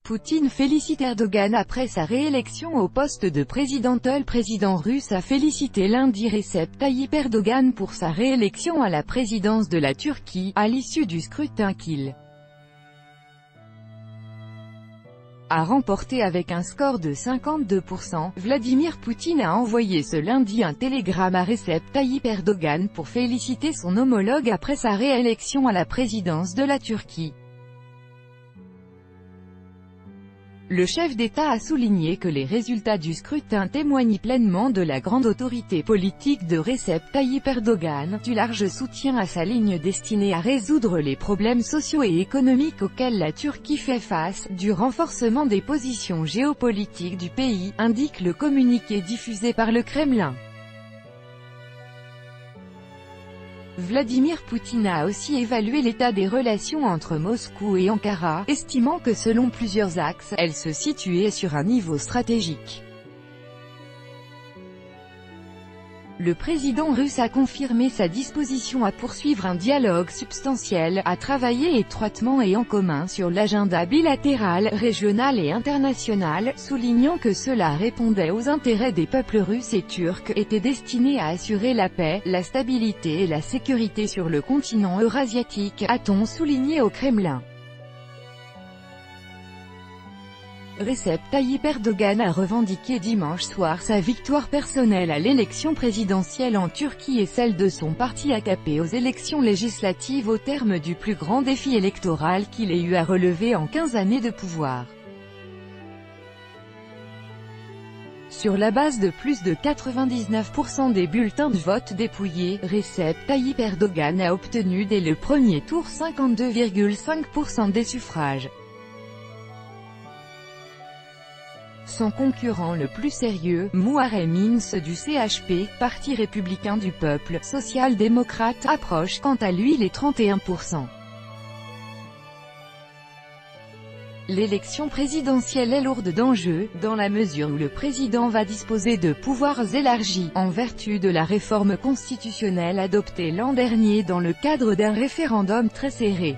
Poutine félicite Erdogan après sa réélection au poste de président. Le président russe a félicité lundi Recep Tayyip Erdogan pour sa réélection à la présidence de la Turquie, à l'issue du scrutin qu'il a remporté avec un score de 52%. Vladimir Poutine a envoyé ce lundi un télégramme à Recep Tayyip Erdogan pour féliciter son homologue après sa réélection à la présidence de la Turquie. Le chef d'État a souligné que les résultats du scrutin témoignent pleinement de la grande autorité politique de Recep Tayyip Erdogan, du large soutien à sa ligne destinée à résoudre les problèmes sociaux et économiques auxquels la Turquie fait face, du renforcement des positions géopolitiques du pays, indique le communiqué diffusé par le Kremlin. Vladimir Poutine a aussi évalué l'état des relations entre Moscou et Ankara, estimant que selon plusieurs axes, elles se situaient sur un niveau stratégique. Le président russe a confirmé sa disposition à poursuivre un dialogue substantiel, à travailler étroitement et en commun sur l'agenda bilatéral, régional et international, soulignant que cela répondait aux intérêts des peuples russes et turcs, était destiné à assurer la paix, la stabilité et la sécurité sur le continent eurasiatique, a-t-on souligné au Kremlin. Recep Tayyip Erdogan a revendiqué dimanche soir sa victoire personnelle à l'élection présidentielle en Turquie et celle de son parti AKP aux élections législatives au terme du plus grand défi électoral qu'il ait eu à relever en 15 années de pouvoir. Sur la base de plus de 99% des bulletins de vote dépouillés, Recep Tayyip Erdogan a obtenu dès le premier tour 52,5% des suffrages. Son concurrent le plus sérieux, Muharrem Ince du CHP, Parti républicain du peuple, social-démocrate, approche quant à lui les 31%. L'élection présidentielle est lourde d'enjeux, dans la mesure où le président va disposer de pouvoirs élargis, en vertu de la réforme constitutionnelle adoptée l'an dernier dans le cadre d'un référendum très serré.